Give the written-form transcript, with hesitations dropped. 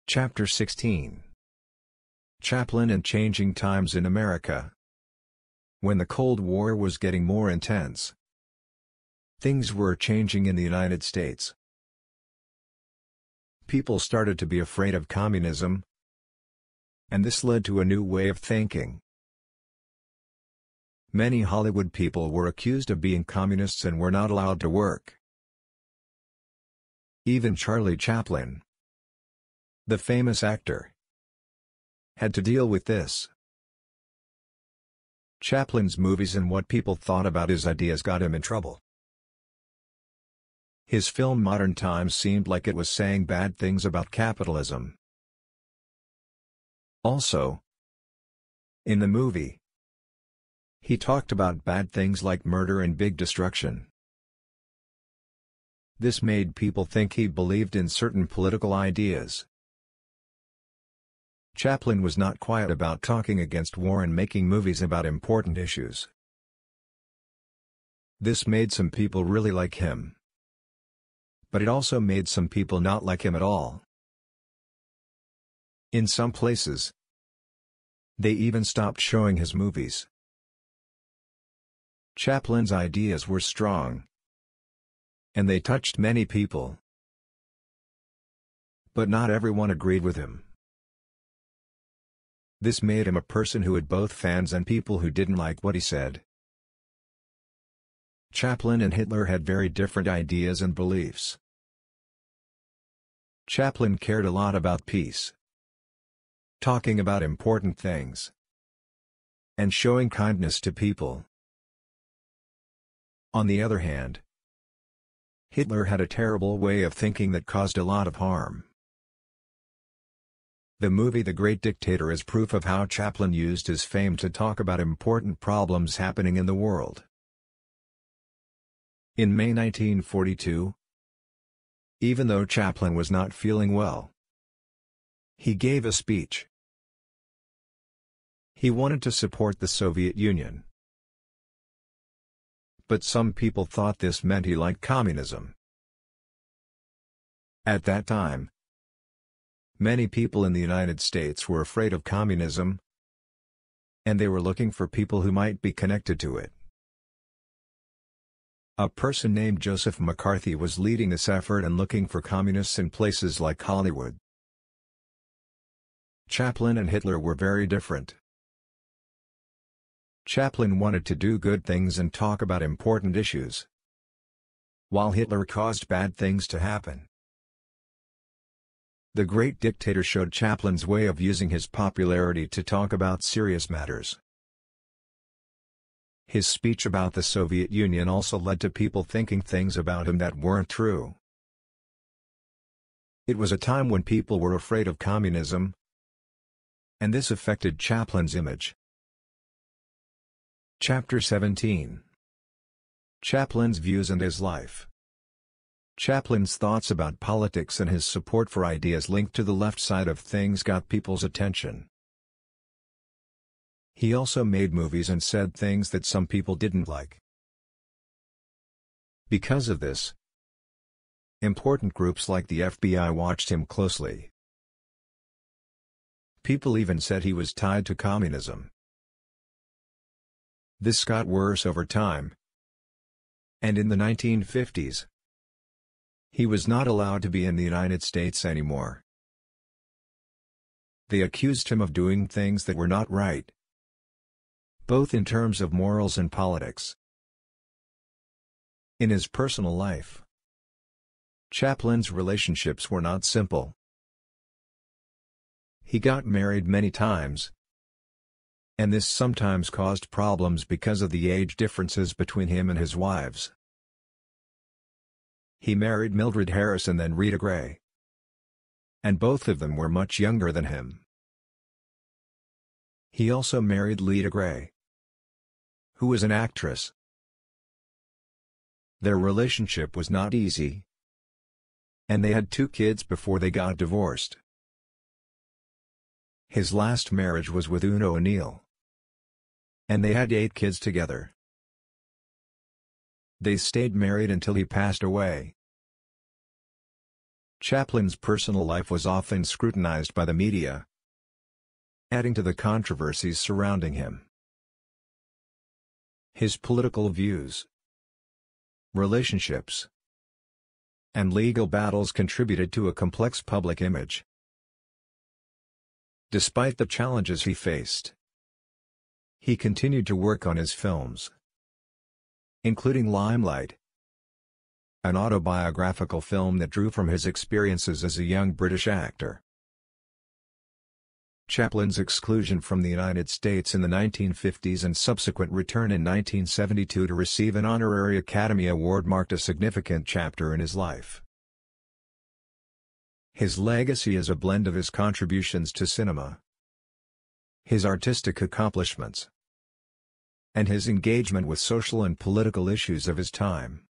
Chapter 16. Chaplin and Changing Times in America. When the Cold War was getting more intense, things were changing in the United States. People started to be afraid of communism, and this led to a new way of thinking. Many Hollywood people were accused of being communists and were not allowed to work. Even Charlie Chaplin, the famous actor, had to deal with this. Chaplin's movies and what people thought about his ideas got him in trouble. His film Modern Times seemed like it was saying bad things about capitalism. Also, in the movie, he talked about bad things like murder and big destruction. This made people think he believed in certain political ideas. Chaplin was not quiet about talking against war and making movies about important issues. This made some people really like him. But it also made some people not like him at all. In some places, they even stopped showing his movies. Chaplin's ideas were strong, and they touched many people. But not everyone agreed with him. This made him a person who had both fans and people who didn't like what he said. Chaplin and Hitler had very different ideas and beliefs. Chaplin cared a lot about peace, talking about important things, and showing kindness to people. On the other hand, Hitler had a terrible way of thinking that caused a lot of harm. The movie The Great Dictator is proof of how Chaplin used his fame to talk about important problems happening in the world. In May 1942, even though Chaplin was not feeling well, he gave a speech. He wanted to support the Soviet Union. But some people thought this meant he liked communism. At that time, many people in the United States were afraid of communism, and they were looking for people who might be connected to it. A person named Joseph McCarthy was leading this effort and looking for communists in places like Hollywood. Chaplin and Hitler were very different. Chaplin wanted to do good things and talk about important issues, while Hitler caused bad things to happen. The Great Dictator showed Chaplin's way of using his popularity to talk about serious matters. His speech about the Soviet Union also led to people thinking things about him that weren't true. It was a time when people were afraid of communism, and this affected Chaplin's image. Chapter 17. Chaplin's views and his life. Chaplin's thoughts about politics and his support for ideas linked to the left side of things got people's attention. He also made movies and said things that some people didn't like. Because of this, important groups like the FBI watched him closely. People even said he was tied to communism. This got worse over time, and in the 1950s, he was not allowed to be in the United States anymore. They accused him of doing things that were not right, both in terms of morals and politics. In his personal life, Chaplin's relationships were not simple. He got married many times, and this sometimes caused problems because of the age differences between him and his wives. He married Mildred Harris and then Rita Gray, and both of them were much younger than him. He also married Lita Gray, who was an actress. Their relationship was not easy, and they had 2 kids before they got divorced. His last marriage was with Una O'Neill, and they had 8 kids together. They stayed married until he passed away. Chaplin's personal life was often scrutinized by the media, adding to the controversies surrounding him. His political views, relationships, and legal battles contributed to a complex public image. Despite the challenges he faced, he continued to work on his films, including Limelight, an autobiographical film that drew from his experiences as a young British actor. Chaplin's exclusion from the United States in the 1950s and subsequent return in 1972 to receive an honorary Academy Award marked a significant chapter in his life. His legacy is a blend of his contributions to cinema, his artistic accomplishments, and his engagement with social and political issues of his time.